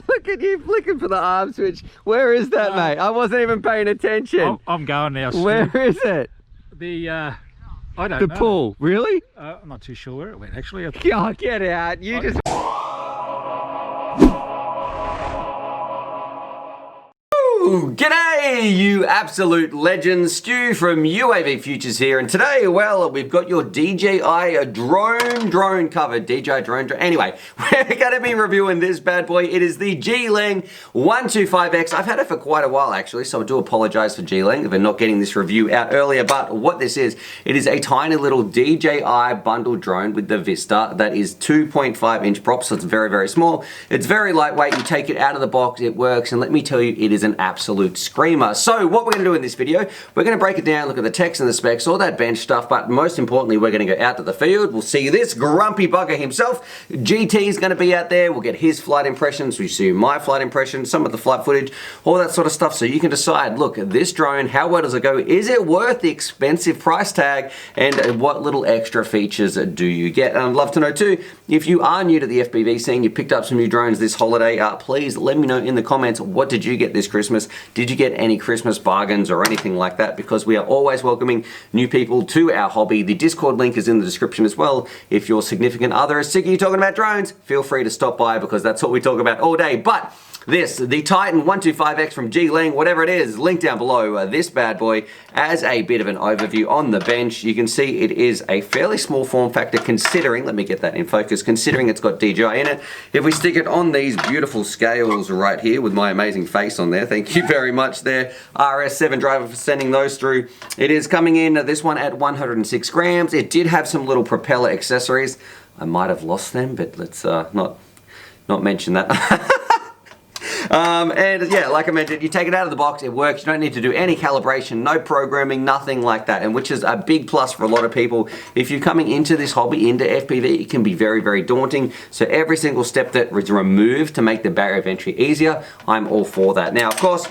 Look at you flicking for the arm switch. Where is that, mate? I wasn't even paying attention. I'm going now, Stu. Where is it? I don't know. The pool, really? I'm not too sure where it went, actually. Oh, get out. You just... G'day, you absolute legends. Stu from UAVfutures here, and today, well, we've got your DJI drone covered. DJI drone. Anyway, we're going to be reviewing this bad boy. It is the Geelang 125X. I've had it for quite a while, actually, so I do apologize for Geelang for not getting this review out earlier, but what this is, it is a tiny little DJI bundle drone with the Vista that is 2.5-inch prop, so it's very, very small. It's very lightweight. You take it out of the box, it works, and let me tell you, it is an absolute screamer. So what we're going to do in this video, we're going to break it down, look at the text and the specs, all that bench stuff, but most importantly, we're going to go out to the field. We'll see this grumpy bugger himself. GT is going to be out there. We'll get his flight impressions. We see my flight impressions, some of the flight footage, all that sort of stuff, so you can decide, look, this drone, how well does it go? Is it worth the expensive price tag? And what little extra features do you get? And I'd love to know too, if you are new to the FPV scene, you picked up some new drones this holiday, please let me know in the comments, what did you get this Christmas? Did you get any Christmas bargains or anything like that? Because we are always welcoming new people to our hobby. The Discord link is in the description as well. If your significant other is sick of you talking about drones, feel free to stop by, because that's what we talk about all day. But this, the Titan 125X from Geelang, whatever it is, link down below. This bad boy, as a bit of an overview on the bench, you can see it is a fairly small form factor considering, let me get that in focus, considering it's got DJI in it. If we stick it on these beautiful scales right here with my amazing face on there, thank you very much there, RS7 driver, for sending those through. It is coming in, this one at 106 grams. It did have some little propeller accessories. I might have lost them, but let's not mention that. And yeah, like I mentioned, you take it out of the box, it works. You don't need to do any calibration, no programming, nothing like that, and which is a big plus for a lot of people. If you're coming into this hobby, into FPV, it can be very, very daunting. So every single step that is removed to make the barrier of entry easier, I'm all for that. Now, of course,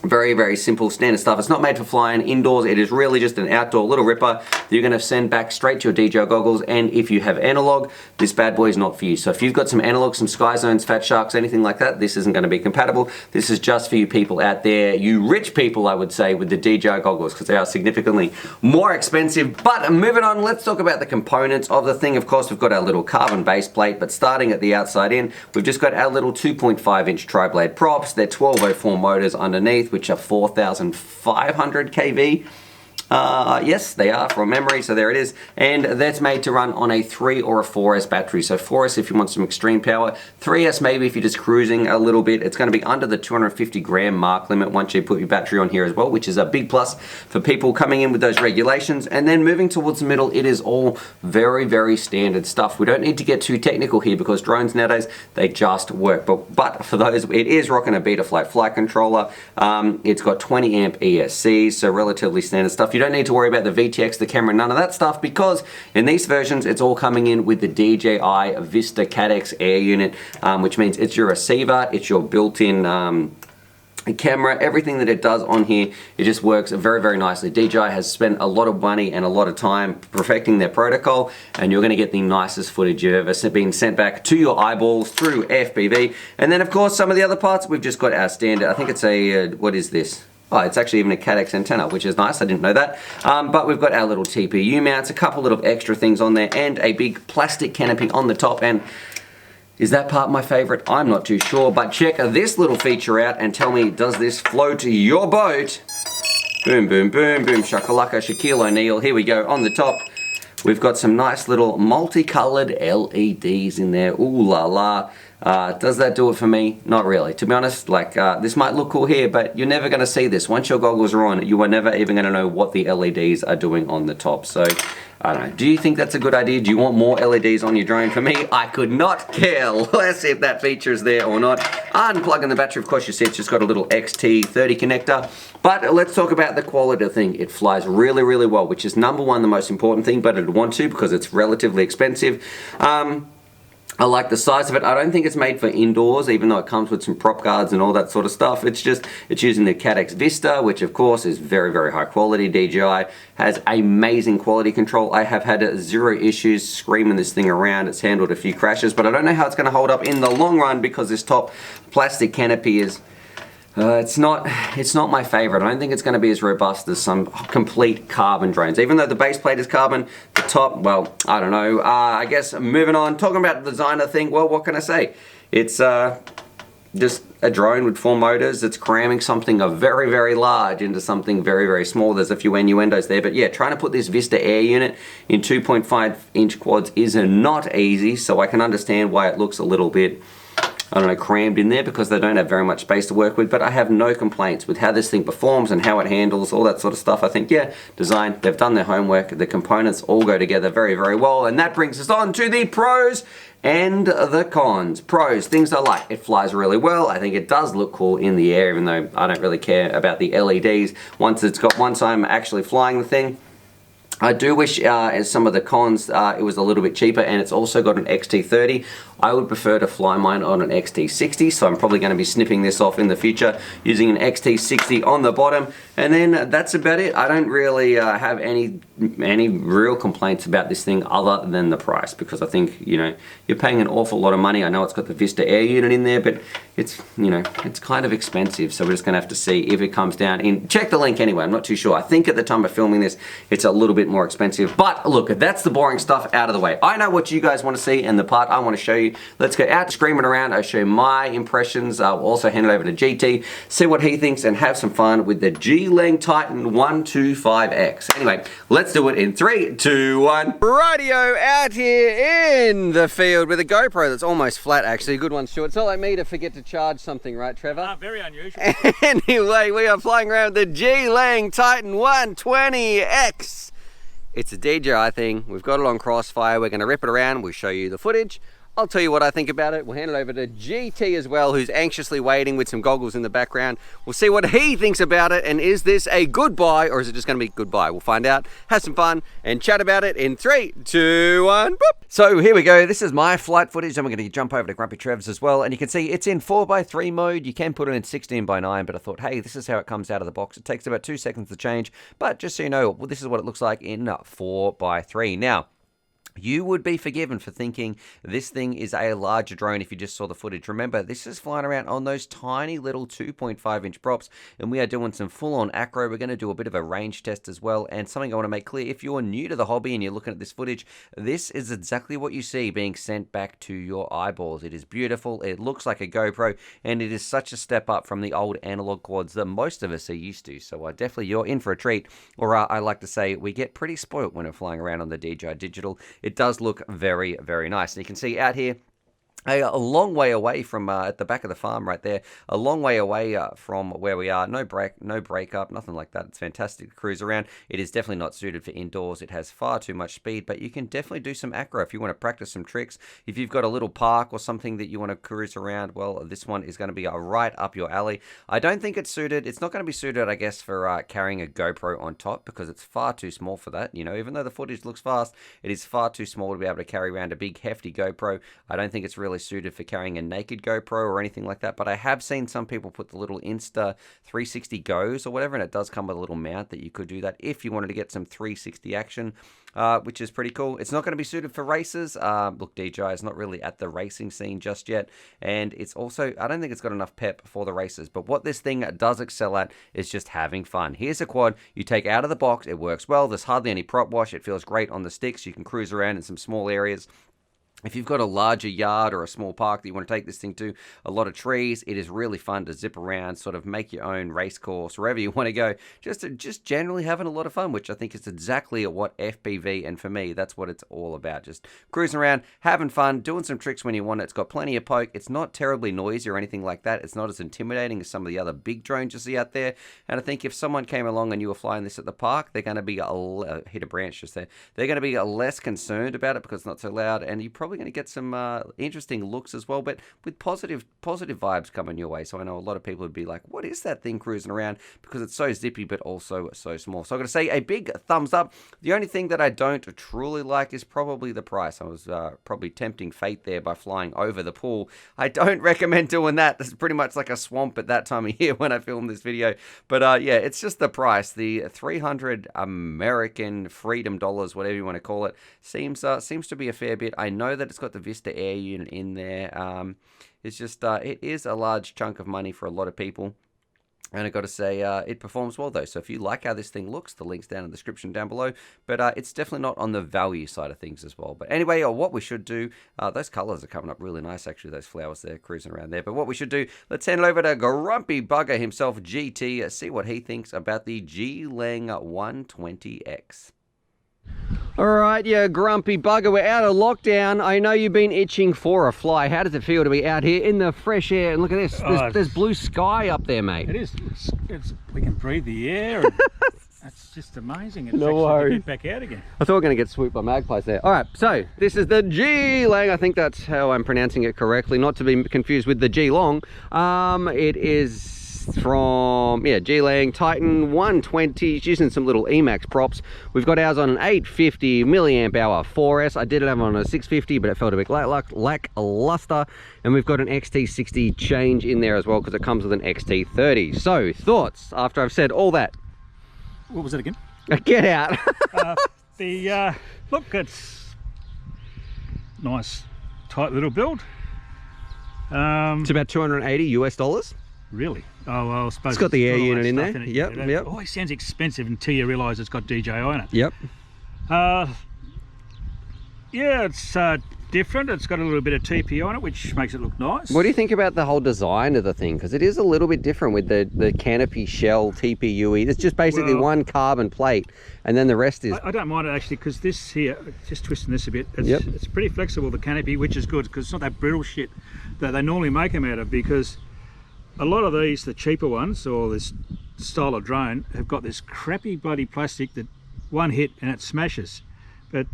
very, very simple standard stuff. It's not made for flying indoors. It is really just an outdoor little ripper that you're going to send back straight to your DJI goggles. And if you have analog, this bad boy is not for you. So if you've got some analog, some Sky Zones, Fat Sharks, anything like that, this isn't going to be compatible. This is just for you people out there, you rich people, I would say, with the DJI goggles, because they are significantly more expensive. But moving on, let's talk about the components of the thing. Of course, we've got our little carbon base plate, but starting at the outside in, we've just got our little 2.5-inch tri-blade props. They're 1204 motors underneath, which are 4,500 kV. Yes, they are from memory, so there it is. And that's made to run on a 3 or a 4S battery. So 4S if you want some extreme power, 3S maybe if you're just cruising a little bit. It's going to be under the 250 gram mark limit once you put your battery on here as well, which is a big plus for people coming in with those regulations. And then moving towards the middle, it is all very, very standard stuff. We don't need to get too technical here, because drones nowadays, they just work. But for those, it is rocking a Betaflight flight controller. It's got 20 amp ESCs, so relatively standard stuff. You don't need to worry about the VTX, the camera, none of that stuff, because in these versions, it's all coming in with the DJI Vista CADX Air unit, which means it's your receiver, it's your built-in camera, everything that it does on here, it just works very, very nicely. DJI has spent a lot of money and a lot of time perfecting their protocol, and you're going to get the nicest footage you've ever been sent back to your eyeballs through FPV. And then, of course, some of the other parts, we've just got our standard, I think it's a, what is this? Oh, it's actually even a CADX antenna, which is nice. I didn't know that. But we've got our little TPU mounts, a couple little extra things on there, and a big plastic canopy on the top. And is that part my favorite? I'm not too sure. But check this little feature out and tell me, does this float your boat? Boom, boom, boom, boom, shakalaka, Shaquille O'Neal. Here we go. On the top, we've got some nice little multicolored LEDs in there. Ooh la la. Does that do it for me? Not really. To be honest, like, this might look cool here, but you're never going to see this. Once your goggles are on, you are never even going to know what the LEDs are doing on the top. So, I don't know. Do you think that's a good idea? Do you want more LEDs on your drone? For me, I could not care less if that feature is there or not. Unplugging the battery, of course, you see it's just got a little XT30 connector. But let's talk about the quality of the thing. It flies really, really well, which is number one, the most important thing, but I'd want to, because it's relatively expensive. I like the size of it. I don't think it's made for indoors, even though it comes with some prop guards and all that sort of stuff. It's using the Cadex Vista, which of course is very, very high quality. DJI has amazing quality control. I have had zero issues screaming this thing around. It's handled a few crashes, but I don't know how it's going to hold up in the long run because this top plastic canopy is it's not my favorite. I don't think it's going to be as robust as some complete carbon drones. Even though the base plate is carbon, the top, well, I don't know. I guess moving on, talking about the designer thing, well, what can I say? It's just a drone with 4 motors. It's cramming something very, very large into something very, very small. There's a few innuendos there, but yeah, trying to put this Vista Air unit in 2.5-inch quads is not easy, so I can understand why it looks a little bit, I don't know, crammed in there because they don't have very much space to work with, but I have no complaints with how this thing performs and how it handles, all that sort of stuff. I think, yeah, design, they've done their homework, the components all go together very, very well, and that brings us on to the pros and the cons. Pros, things I like. It flies really well. I think it does look cool in the air, even though I don't really care about the LEDs once I'm actually flying the thing. I do wish as some of the cons it was a little bit cheaper, and it's also got an XT30. I would prefer to fly mine on an XT60, so I'm probably going to be snipping this off in the future using an XT60 on the bottom, and then that's about it. I don't really have any real complaints about this thing other than the price, because I think, you know, you're paying an awful lot of money. I know it's got the Vista Air unit in there, but it's, you know, it's kind of expensive, so we're just going to have to see if it comes down in. Check the link anyway, I'm not too sure. I think at the time of filming this, it's a little bit more expensive, but look, that's the boring stuff out of the way. I know what you guys want to see and the part I want to show you. Let's go out screaming around. I'll show you my impressions. I'll also hand it over to GT, see what he thinks, and have some fun with the Geelang Titan 125X. Anyway, let's do it in 3, 2, 1. Radio out here in the field with a GoPro that's almost flat, actually. Good one, Stuart. It's not like me to forget to charge something, right, Trevor? Very unusual. Anyway, we are flying around the Geelang Titan 120X. It's a DJI thing. We've got it on Crossfire. We're going to rip it around. We'll show you the footage. I'll tell you what I think about it. We'll hand it over to GT as well, who's anxiously waiting with some goggles in the background. We'll see what he thinks about it, and is this a good buy, or is it just going to be goodbye? We'll find out, have some fun, and chat about it in 3, 2, 1, boop. So here we go. This is my flight footage, and we're going to jump over to Grumpy Trev's as well, and you can see it's in 4:3 mode. You can put it in 16:9, but I thought, hey, this is how it comes out of the box. It takes about 2 seconds to change, but just so you know, well, this is what it looks like in 4:3. Now, you would be forgiven for thinking this thing is a larger drone if you just saw the footage. Remember, this is flying around on those tiny little 2.5-inch props, and we are doing some full-on acro. We're going to do a bit of a range test as well, and something I want to make clear, if you're new to the hobby and you're looking at this footage, this is exactly what you see being sent back to your eyeballs. It is beautiful, it looks like a GoPro, and it is such a step up from the old analog quads that most of us are used to. So definitely you're in for a treat, or I like to say we get pretty spoilt when we're flying around on the DJI Digital. It does look very, very nice. And you can see out here, a long way away from at the back of the farm right there, a long way away from where we are. No break up, nothing like that. It's fantastic to cruise around. It is definitely not suited for indoors. It has far too much speed, but you can definitely do some acro if you want to practice some tricks. If you've got a little park or something that you want to cruise around, well, this one is going to be right up your alley. I don't think it's suited. It's not going to be suited, I guess, for carrying a GoPro on top, because it's far too small for that. You know, even though the footage looks fast, it is far too small to be able to carry around a big hefty GoPro. I don't think it's really suited for carrying a naked GoPro or anything like that, but I have seen some people put the little Insta 360 Goes or whatever, and it does come with a little mount that you could do that if you wanted to get some 360 action, which is pretty cool. It's not going to be suited for races. Look, DJI is not really at the racing scene just yet, and it's also, I don't think it's got enough pep for the races, but what this thing does excel at is just having fun. Here's a quad you take out of the box. It works well. There's hardly any prop wash. It feels great on the sticks. You can cruise around in some small areas. If you've got a larger yard or a small park that you want to take this thing to, a lot of trees, it is really fun to zip around, sort of make your own race course, wherever you want to go, just generally having a lot of fun, which I think is exactly what FPV, and for me, that's what it's all about. Just cruising around, having fun, doing some tricks when you want it. It's got plenty of poke. It's not terribly noisy or anything like that. It's not as intimidating as some of the other big drones you see out there. And I think if someone came along and you were flying this at the park, they're going to be, hit a branch just there, they're going to be less concerned about it because it's not so loud, and you probably probably going to get some interesting looks as well, but with positive vibes coming your way. So I know a lot of people would be like, what is that thing cruising around? Because it's so zippy, but also so small. So I'm going to say a big thumbs up. The only thing that I don't truly like is probably the price. I was probably tempting fate there by flying over the pool. I don't recommend doing that. It's pretty much like a swamp at that time of year when I film this video. But yeah, it's just the price. The 300 American freedom dollars, whatever you want to call it, seems to be a fair bit. I know that it's got the Vista Air unit in there. It's just, it is a large chunk of money for a lot of people. And I got to say, it performs well though. So if you like how this thing looks, the link's down in the description down below. But it's definitely not on the value side of things as well. But anyway, what we should do, those colors are coming up really nice actually, those flowers there cruising around there. But what we should do, let's hand it over to Grumpy Bugger himself, GT, see what he thinks about the Geelang 120X. All right, yeah, Grumpy Bugger, we're out of lockdown. I know you've been itching for a fly. How does it feel to be out here in the fresh air? And look at this, there's blue sky up there, mate. It is. We can breathe the air. And that's just amazing. It's no worries. Get back out again. I thought we were going to get swooped by magpies there. All right, so this is the Geelang. I think that's how I'm pronouncing it correctly, not to be confused with the Geelong. It is from, yeah, Geelang Titan 120. It's using some little Emax props. We've got ours on an 850 milliamp hour 4S. I did have it on a 650, but it felt a bit lackluster. And we've got an XT60 change in there as well, because it comes with an XT30. So, thoughts after I've said all that? What was it again? Get out. Look, it's nice, tight little build. It's about $280 US. Really? Oh, well, I suppose it's got the air unit in there. It, Yep, yep. It always sounds expensive until you realise it's got DJI in it. Yep. Yeah, it's different. It's got a little bit of TP on it, which makes it look nice. What do you think about the whole design of the thing? Because it is a little bit different with the canopy shell TP UE. It's just basically one carbon plate, and then the rest is... I don't mind it actually, because this here, just twisting this a bit, it's pretty flexible, the canopy, which is good, because it's not that brittle shit that they normally make them out of, because a lot of these, the cheaper ones, or this style of drone, have got this crappy bloody plastic that one hit and it smashes. But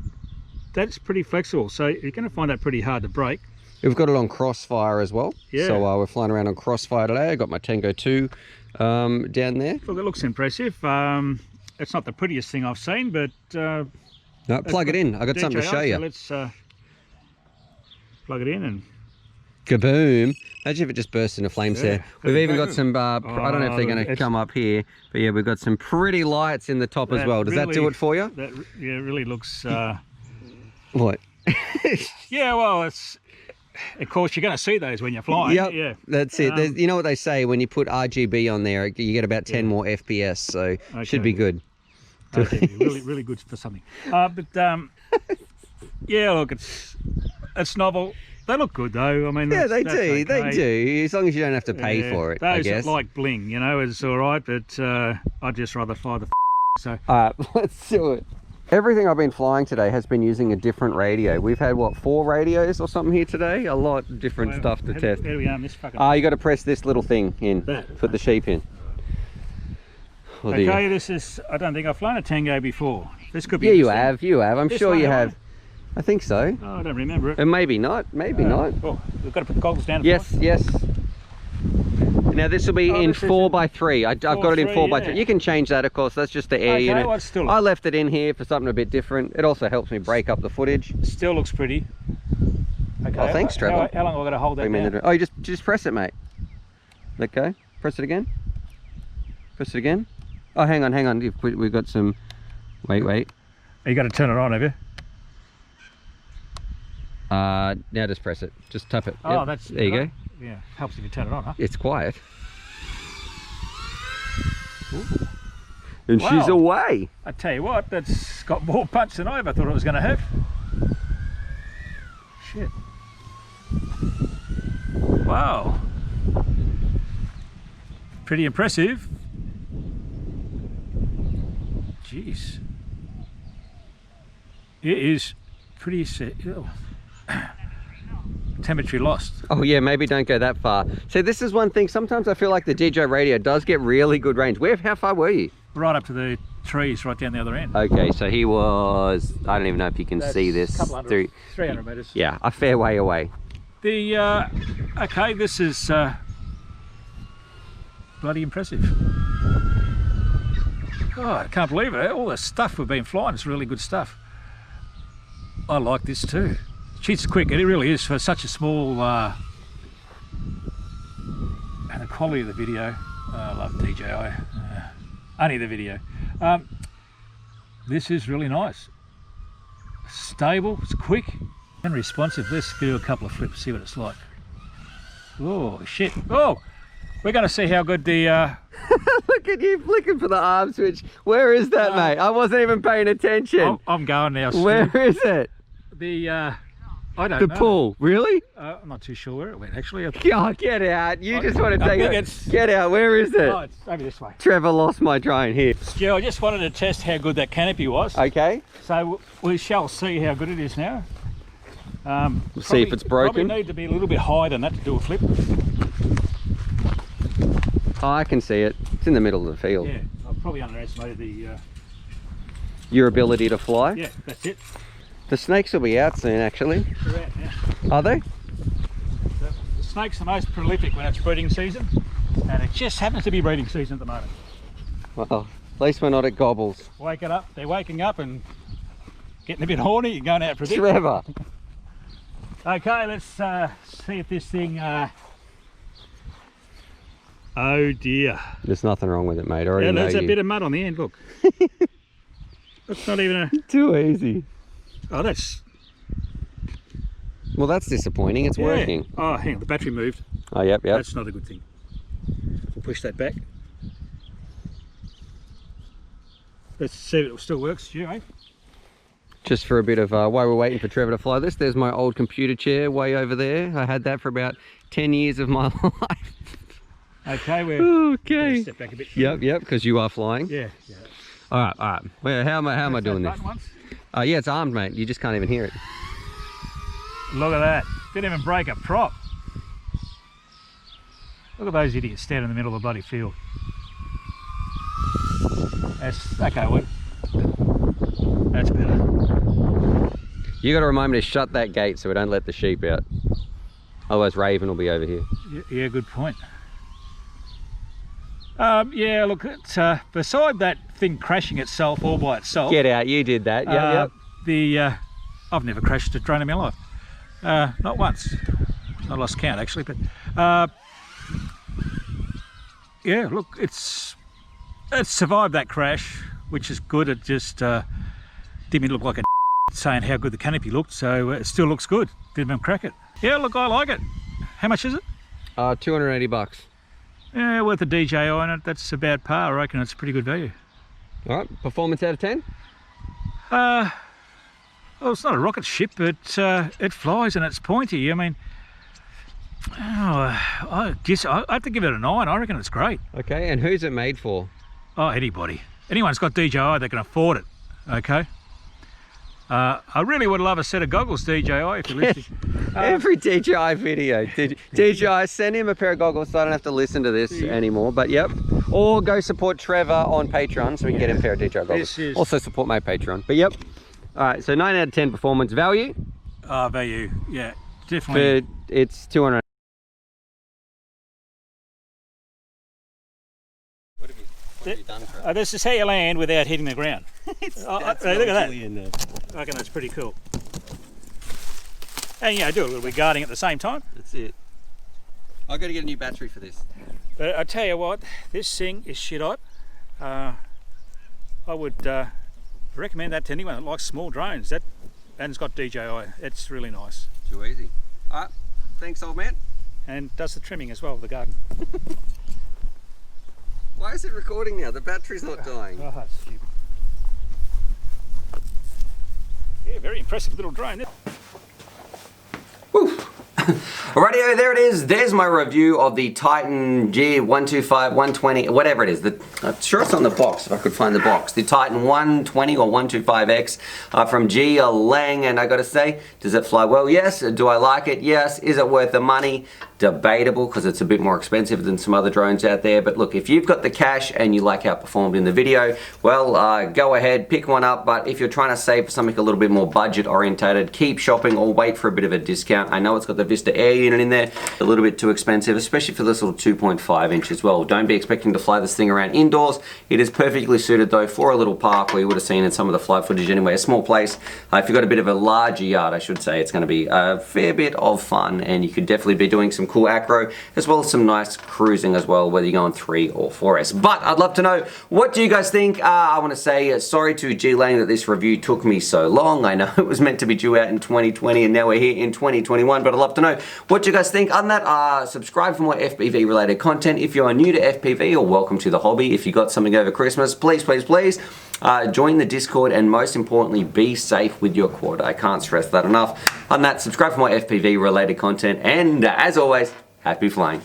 that's pretty flexible, so you're going to find that pretty hard to break. We've got it on Crossfire as well. Yeah. So we're flying around on Crossfire today. I got my Tango 2 down there. Look, it looks impressive. It's not the prettiest thing I've seen, but... no, plug it in. I got something to show you. So let's plug it in and... Kaboom. Imagine if it just burst into flames there. We've even got some, I don't know if they're going to come up here, but yeah, we've got some pretty lights in the top as well. Does that do it for you? That, yeah, it really looks... What? Yeah, well, it's... Of course, you're going to see those when you're flying. Yep, yeah, that's it. You know what they say, when you put RGB on there, you get about 10 more FPS, so should be good. Okay, really good for something. Yeah, look, it's novel. They look good though. I mean, yeah, they do. Okay. They do. As long as you don't have to pay for it. Those I guess. Like bling, you know, it's all right. But I'd just rather fly the. So. All right, let's do it. Everything I've been flying today has been using a different radio. We've had what, 4 radios or something here today? A lot of different stuff to test. How do we arm this fucking? You got to press this little thing in. Put the sheep in. Okay, this is. I don't think I've flown a Tango before. This could be. Yeah, you have. You have. I'm sure you have. I think so. Oh, I don't remember it. And maybe not. Maybe not. Oh, we've got to put the goggles down. Yes, yes. Now this will be in 4x3. I've got it in 4x3. You can change that, of course. That's just the air unit. Well, still I left it in here for something a bit different. It also helps me break up the footage. Still looks pretty. Okay. Oh, thanks, Trevor. How long have I got to hold that down? Oh, you just press it, mate. Let go. Press it again. Press it again. Oh, hang on. We've got some. Wait. You got to turn it on, have you? Now just press it. Just tap it. Oh, yep. There you go. Yeah, helps if you turn it on, huh? It's quiet. Ooh. And she's away. I tell you what, that's got more punch than I ever thought it was going to have. Shit. Wow. Pretty impressive. Jeez. It is pretty... Temperature lost. Oh yeah, maybe don't go that far. See, this is one thing, sometimes I feel like the DJI radio does get really good range. How far were you? Right up to the trees right down the other end. Okay, so he was, I don't even know if you can see this. A couple hundred, 300 metres. Yeah, a fair way away. The, okay, this is bloody impressive. God, I can't believe it. All the stuff we've been flying is really good stuff. I like this too. Shoots quick, and it really is for such a small, and the quality of the video. I love DJI, only the video. This is really nice. Stable, it's quick and responsive. Let's do a couple of flips, see what it's like. Oh shit! Oh, we're going to see how good the. Look at you flicking for the arm switch. Where is that, mate? I wasn't even paying attention. I'm going now. Where is it? The I don't know. The pool, really? I'm not too sure where it went actually. Oh, get out. You just want to take it. It's... Get out. Where is it? Oh, it's over this way. Trevor lost my drone here. Stu, I just wanted to test how good that canopy was. Okay. So we shall see how good it is now. We'll see if it's broken. Probably need to be a little bit higher than that to do a flip. Oh, I can see it. It's in the middle of the field. Yeah, I probably underestimated the... Your ability to fly? Yeah, that's it. The snakes will be out soon, actually. They're out now. Are they? The snake's the most prolific when it's breeding season, and it just happens to be breeding season at the moment. Well, at least we're not at gobbles. Waking up, they're waking up and getting a bit horny and going out for a bit. Trevor. Okay, let's see if this thing... Oh dear. There's nothing wrong with it, mate. I already know there's you. a bit of mud on the end, look. That's not even a... Too easy. Oh, that's... Well, that's disappointing. It's working. Oh, hang on, the battery moved. Oh, yep. That's not a good thing. We'll push that back. Let's see if it still works, Stu, eh? Just for a bit of while we're waiting for Trevor to fly this, there's my old computer chair way over there. I had that for about 10 years of my life. Okay, we're okay. Step back a bit. Yep, because you are flying. Yeah. All right. Well, how am I doing this? Once. Yeah, it's armed, mate. You just can't even hear it. Look at that. Didn't even break a prop. Look at those idiots standing in the middle of the bloody field. That's okay. That's better. You got to remind me to shut that gate so we don't let the sheep out. Otherwise, Raven will be over here. Yeah, good point. Yeah, look, it's, beside that thing crashing itself all by itself. Get out, you did that. Yep. I've never crashed a drone in my life. Not once. I lost count actually, but yeah, look, it's survived that crash, which is good. It just didn't look like a saying how good the canopy looked, so it still looks good. Didn't even crack it. Yeah, look, I like it. How much is it? 280 bucks. Yeah, worth a DJI on it. That's about par. I reckon it's a pretty good value. All right, performance out of 10? Well, it's not a rocket ship, but it flies and it's pointy. I mean, I guess I have to give it a 9. I reckon it's great. Okay, and who's it made for? Oh, anybody. Anyone's got DJI, they can afford it. Okay. I really would love a set of goggles, DJI, if you're listening. Every DJI video. DJI, send him a pair of goggles so I don't have to listen to this anymore. But yep. Or go support Trevor on Patreon so we can get him a pair of DJI goggles. Also support my Patreon. But yep. All right, so 9 out of 10 performance value. Value, yeah, definitely. But it's 200. What have you done, Trevor? This is how you land without hitting the ground. Look at that. I reckon that's pretty cool. And do a little bit of guarding at the same time. That's it. I've got to get a new battery for this. But I tell you what, this thing is shit hype. I would recommend that to anyone that likes small drones. And it's got DJI. It's really nice. Too easy. All right, thanks, old man. And does the trimming as well of the garden. Why is it recording now? The battery's not dying. Oh, that's stupid. Yeah, very impressive little drone. Woo! Alrighty, there it is. There's my review of the Titan G125, 120, whatever it is. I'm sure it's on the box, if I could find the box. The Titan 120 or 125X from Geelang, and I gotta say, does it fly well? Yes. Do I like it? Yes. Is it worth the money? Debatable, because it's a bit more expensive than some other drones out there. But look, if you've got the cash and you like how it performed in the video, well, go ahead, pick one up. But if you're trying to save for something a little bit more budget orientated, keep shopping or wait for a bit of a discount. I know it's got the Vista Air unit in there, a little bit too expensive, especially for this little 2.5 inch as well. Don't be expecting to fly this thing around indoors. It is perfectly suited though for a little park, where you would have seen in some of the flight footage anyway, a small place. If you've got a bit of a larger yard, I should say, it's going to be a fair bit of fun, and you could definitely be doing some cool acro, as well as some nice cruising as well, whether you're going 3 or 4S. But I'd love to know, what do you guys think? I want to say sorry to Geelang that this review took me so long. I know it was meant to be due out in 2020 and now we're here in 2021, but I'd love to know what you guys think. On that, subscribe for more FPV related content. If you're new to FPV, or welcome to the hobby. If you got something over Christmas, please, please, please join the Discord, and most importantly, be safe with your quad. I can't stress that enough. On that, subscribe for more FPV related content, and as always, happy flying.